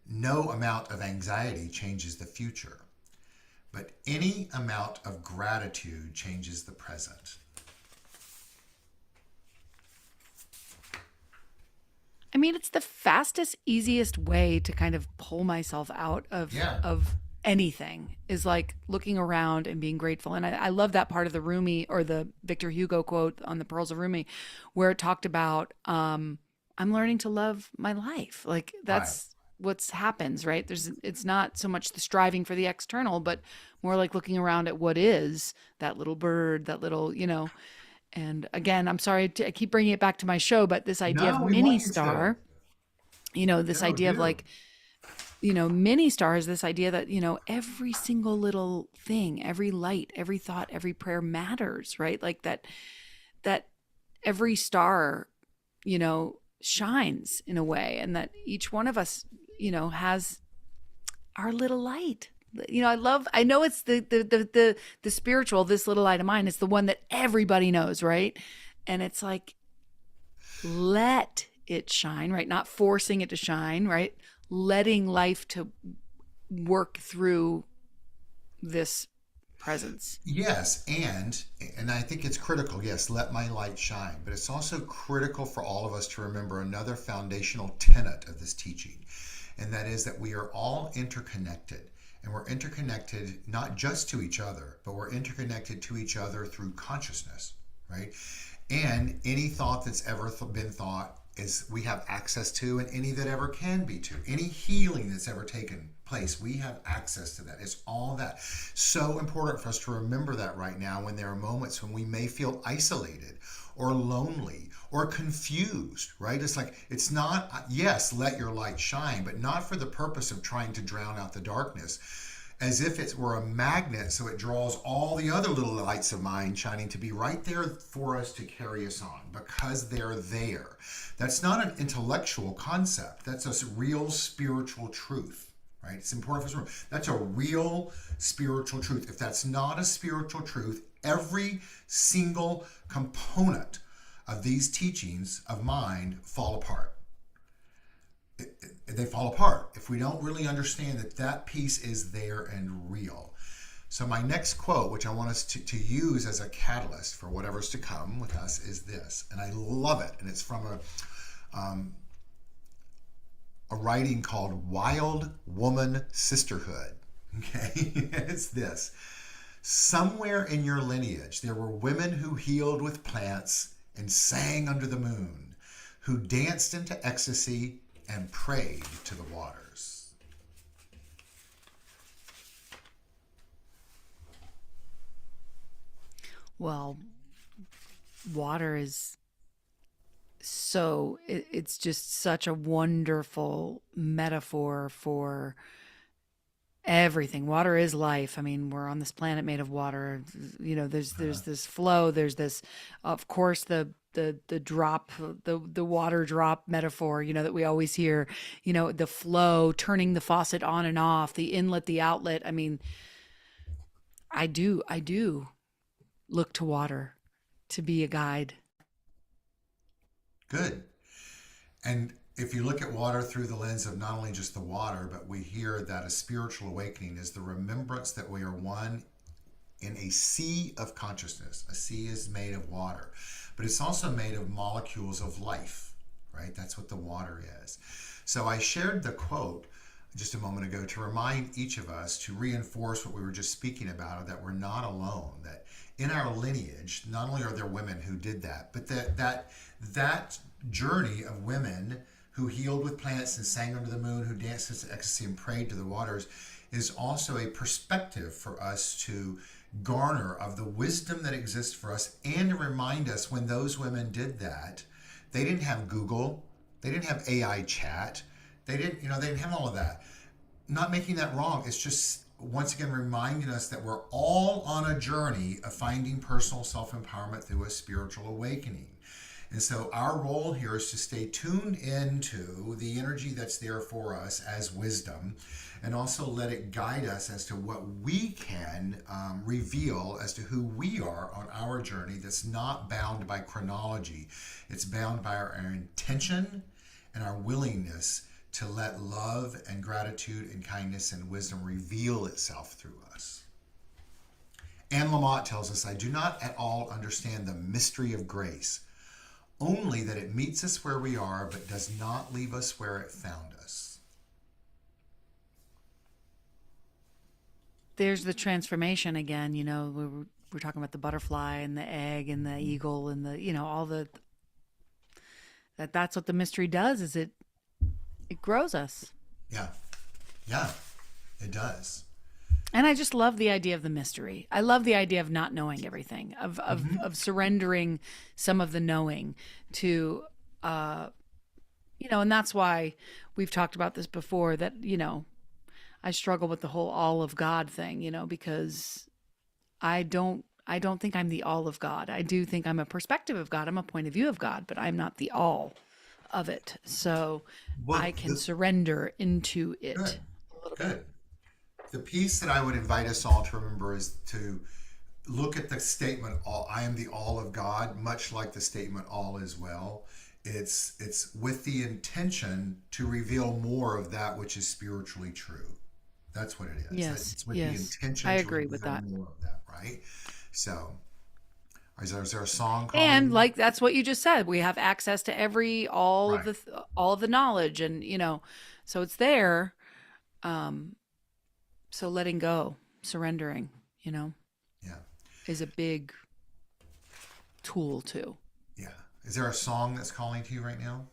No amount of anxiety changes the future. But any amount of gratitude changes the present. I mean, it's the fastest, easiest way to kind of pull myself out of Yeah, of anything is like looking around and being grateful. And I love that part of the Rumi or the Victor Hugo quote on the Pearls of Rumi, where it talked about I'm learning to love my life. Like right. that's what's happens, right? It's not so much the striving for the external, but more like looking around at what is that little bird, that little, and again, I'm sorry I keep bringing it back to my show, but this idea of No, we mini want you to. star, this No, idea of do. like, mini stars, this idea that, every single little thing, every light, every thought, every prayer matters, right? Like that every star, shines in a way and that each one of us, has our little light. I know it's the spiritual, this little light of mine. It's the one that everybody knows, right? And it's like, let it shine, right? Not forcing it to shine, right? Letting life to work through this presence. Yes, and I think it's critical. Yes, let my light shine, but it's also critical for all of us to remember another foundational tenet of this teaching, and that is that we are all interconnected. And we're interconnected not just to each other, but we're interconnected to each other through consciousness, right? And any thought that's ever been thought is we have access to, and any that ever can be to. Any healing that's ever taken place, we have access to that. It's all that. So important for us to remember that right now when there are moments when we may feel isolated or lonely or confused, right? It's like, it's not, yes, let your light shine, but not for the purpose of trying to drown out the darkness, as if it were a magnet, so it draws all the other little lights of mine shining to be right there for us to carry us on because they're there. That's not an intellectual concept. That's a real spiritual truth, right? It's important for us to remember. That's a real spiritual truth. If that's not a spiritual truth, every single component of these teachings of mind fall apart. They fall apart if we don't really understand that that piece is there and real. So my next quote, which I want us to use as a catalyst for whatever's to come with us, is this, and I love it, and it's from a writing called Wild Woman Sisterhood. Okay, it's this. Somewhere in your lineage, there were women who healed with plants and sang under the moon, who danced into ecstasy and prayed to the waters. Well, water is it's just such a wonderful metaphor for Everything. Water is life. I mean, we're on this planet made of water. You know, there's this flow. There's this, of course, the drop, the water drop metaphor. You know that we always hear. You know, the flow, turning the faucet on and off, the inlet, the outlet. I mean, I do look to water to be a guide. Good. And if you look at water through the lens of not only just the water, but we hear that a spiritual awakening is the remembrance that we are one in a sea of consciousness. A sea is made of water, but it's also made of molecules of life, right? That's what the water is. So I shared the quote just a moment ago to remind each of us to reinforce what we were just speaking about, that we're not alone, that in our lineage, not only are there women who did that, but that journey of women who healed with plants and sang under the moon, who danced into ecstasy and prayed to the waters, is also a perspective for us to garner of the wisdom that exists for us, and to remind us when those women did that, they didn't have Google, they didn't have AI chat, they didn't have all of that. Not making that wrong. It's just once again reminding us that we're all on a journey of finding personal self-empowerment through a spiritual awakening. And so our role here is to stay tuned into the energy that's there for us as wisdom, and also let it guide us as to what we can reveal as to who we are on our journey, that's not bound by chronology. It's bound by our intention and our willingness to let love and gratitude and kindness and wisdom reveal itself through us. Anne Lamott tells us, I do not at all understand the mystery of grace, only that it meets us where we are, but does not leave us where it found us. There's the transformation again. You know, we're talking about the butterfly and the egg and the eagle and the, you know, all the, that's what the mystery does, is it grows us. Yeah. Yeah, it does. And I just love the idea of the mystery. I love the idea of not knowing everything, of surrendering some of the knowing to, you know, and that's why we've talked about this before, that, you know, I struggle with the whole all of God thing, you know, because I don't think I'm the all of God. I do think I'm a perspective of God. I'm a point of view of God, but I'm not the all of it. So I can surrender into it good, a little good. bit. The piece that I would invite us all to remember is to look at the statement, all, I am the all of God, much like the statement all is well. It's with the intention to reveal more of that which is spiritually true. That's what it is. Yes, It's with yes. the intention I to agree with reveal that. more of that, right? So, is there a song calling And you? like that's what you just said. We have access to Right. all of the knowledge, and you know, so it's there. Um, so letting go, surrendering, you know, Yeah. is a big tool too. Yeah. Is there a song that's calling to you right now?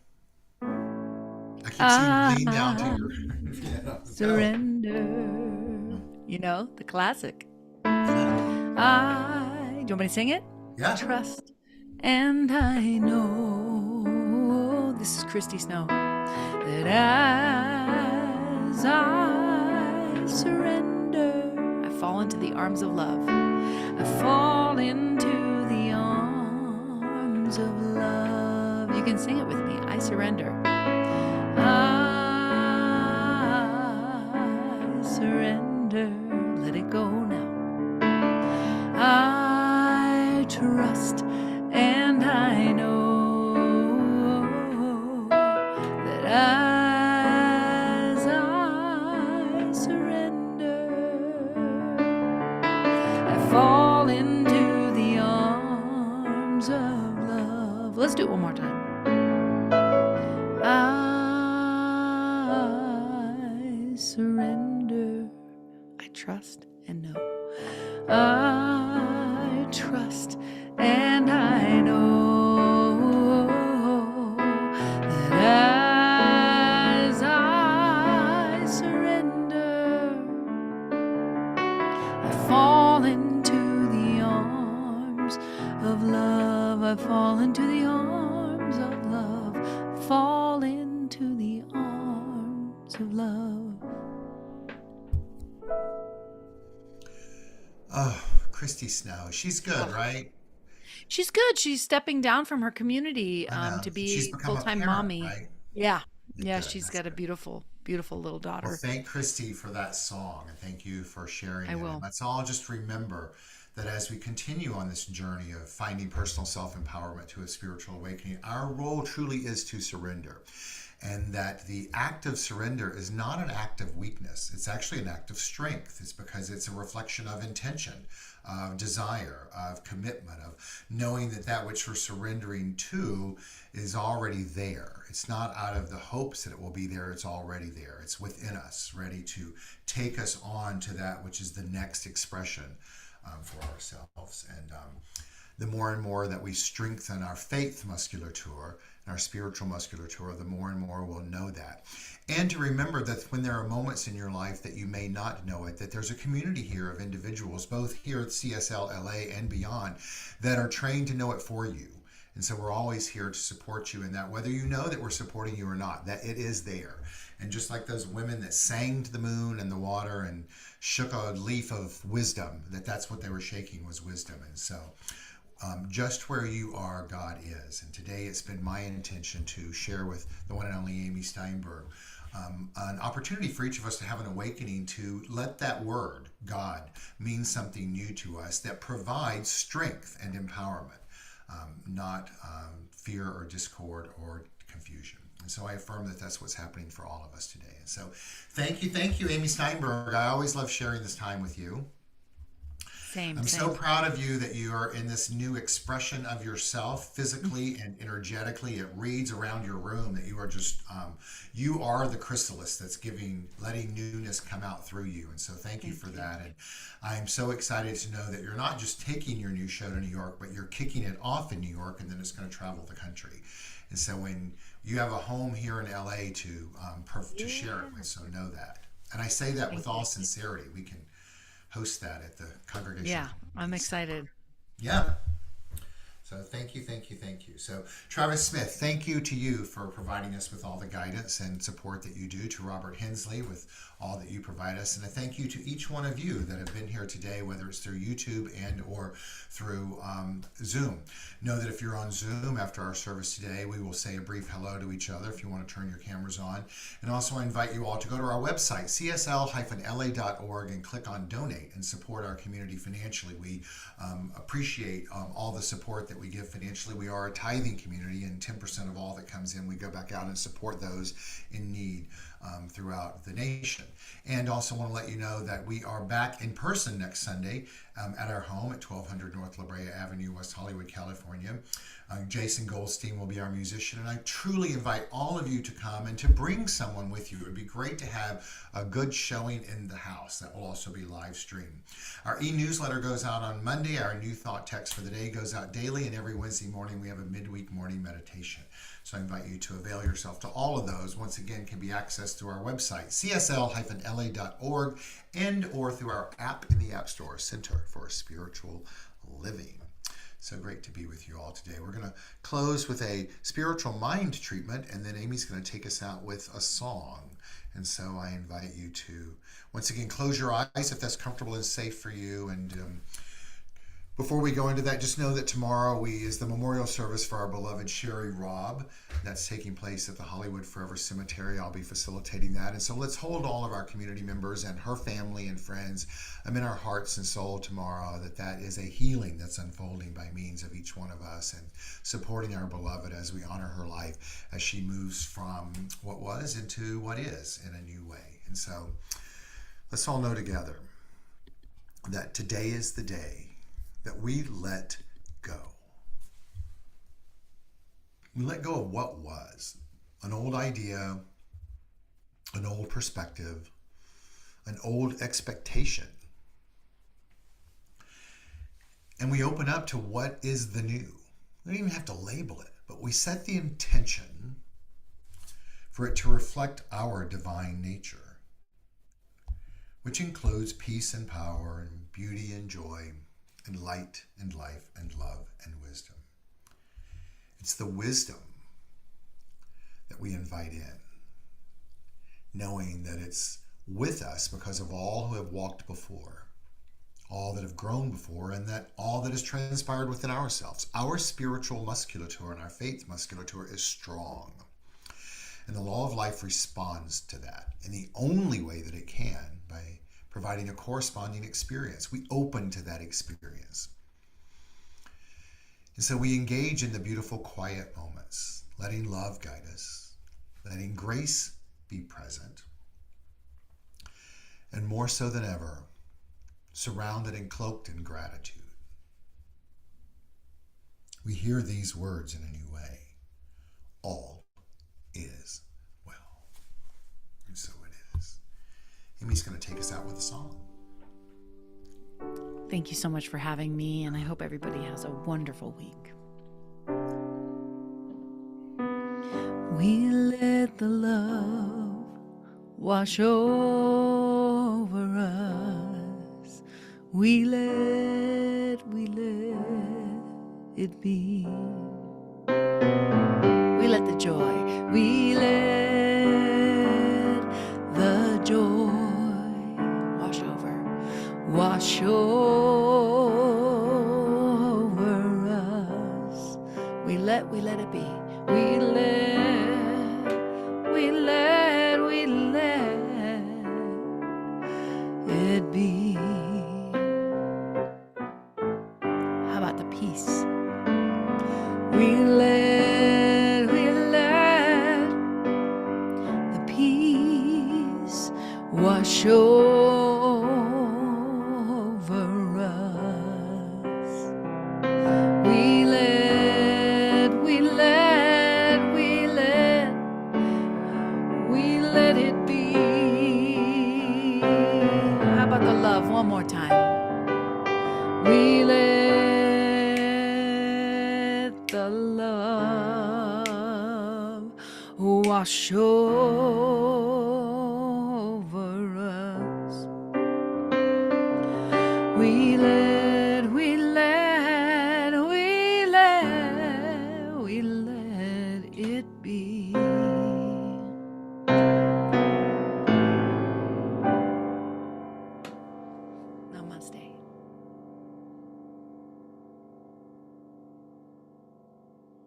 I keep seeing you lean down to I your piano. Go. surrender. You know, the classic. Yeah. Do you want me to sing it? Yeah. Trust. And I know, this is Christy Snow, that as I surrender, I fall into the arms of love. I fall into the arms of love. You can sing it with me. I surrender. I surrender. Let it go now. I trust and I know that as I surrender, I fall into the arms of love. Let's do it one more time. I surrender. I trust and know. I trust and I know that as I surrender, I fall into the arms of love. I fall into the arms of love. Fall into the arms of love. Christy Snow. She's good, Oh, right? she's good. She's stepping down from her community I know. to She's be become a full-time parent, mommy. right? Yeah. Yeah, Yeah, good. she's That's got a good. beautiful, beautiful little Well, daughter. thank Christy for that song, and thank you for sharing I it. And will. let's all just remember that as we continue on this journey of finding personal self empowerment to a spiritual awakening, our role truly is to surrender. And that the act of surrender is not an act of weakness, it's actually an act of strength. It's because it's a reflection of intention, of desire, of commitment, of knowing that that which we're surrendering to is already there. It's not out of the hopes that it will be there, it's already there. It's within us, ready to take us on to that which is the next expression for ourselves. And the more and more that we strengthen our faith musculature and our spiritual musculature, the more and more we'll know that. And to remember that when there are moments in your life that you may not know it, that there's a community here of individuals, both here at CSL-LA and beyond, that are trained to know it for you. And so we're always here to support you in that, whether you know that we're supporting you or not, that it is there. And just like those women that sang to the moon and the water and shook a leaf of wisdom, that's what they were shaking, was wisdom. And so just where you are, God is. And today it's been my intention to share with the one and only Amy Steinberg an opportunity for each of us to have an awakening to let that word, God, mean something new to us that provides strength and empowerment, not fear or discord or confusion. And so I affirm that that's what's happening for all of us today. And so thank you, Amy Steinberg. I always love sharing this time with you. Same, I'm so same. proud of you that you are in this new expression of yourself physically and energetically. It reads around your room that you are just, you are the chrysalis that's letting newness come out through you. And so thank you Thank for you. that. And I'm so excited to know that you're not just taking your new show to New York, but you're kicking it off in New York, and then it's going to travel the country. And so when you have a home here in LA to share it with, so know that. And I say that with Thank all you. sincerity. We can host that at the congregation. Yeah, I'm excited. Yeah. So thank you. So Travis Smith, thank you to you for providing us with all the guidance and support that you do, to Robert Hensley with all that you provide us. And a thank you to each one of you that have been here today, whether it's through YouTube and or through Zoom. Know that if you're on Zoom after our service today, we will say a brief hello to each other if you want to turn your cameras on. And also I invite you all to go to our website, csl-la.org, and click on donate and support our community financially. We appreciate all the support that we give financially. We are a tithing community, and 10% of all that comes in, we go back out and support those in need throughout the nation. And also want to let you know that we are back in person next Sunday at our home at 1200 North La Brea Avenue, West Hollywood, California. Jason Goldstein will be our musician, and I truly invite all of you to come and to bring someone with you. It would be great to have a good showing in the house. That will also be live streamed. Our e-newsletter goes out on Monday. Our new thought text for the day goes out daily, and every Wednesday morning we have a midweek morning meditation. So I invite you to avail yourself to all of those. Once again, can be accessed through our website, csl-la.org, and or through our app in the App Store, Center for Spiritual Living. So great to be with you all today. We're going to close with a spiritual mind treatment, and then Amy's going to take us out with a song. And so I invite you to, once again, close your eyes if that's comfortable and safe for you. And before we go into that, just know that tomorrow is the memorial service for our beloved Sherry Robb. That's taking place at the Hollywood Forever Cemetery. I'll be facilitating that. And so let's hold all of our community members and her family and friends in our hearts and soul tomorrow, that is a healing that's unfolding by means of each one of us, and supporting our beloved as we honor her life as she moves from what was into what is in a new way. And so let's all know together that today is the day that we let go. We let go of what was, an old idea, an old perspective, an old expectation. And we open up to what is the new. We don't even have to label it, but we set the intention for it to reflect our divine nature, which includes peace and power and beauty and joy and light and life and love and wisdom. It's the wisdom that we invite in, knowing that it's with us because of all who have walked before, all that have grown before, and that all that has transpired within ourselves. Our spiritual musculature and our faith musculature is strong. And the law of life responds to that in the only way that it can, by providing a corresponding experience. We open to that experience. And so we engage in the beautiful quiet moments, letting love guide us, letting grace be present, and more so than ever, surrounded and cloaked in gratitude. We hear these words in a new way. All is well. And so it is. Amy's going to take us out with a song. Thank you so much for having me, and I hope everybody has a wonderful week. We let the love wash over us. We let it be. We let the joy, we let the joy wash over us. We let it be. We let it be. How about the peace? We let the peace wash over us. We let it be. How about the love one more time? We let the love wash over us. We let it be.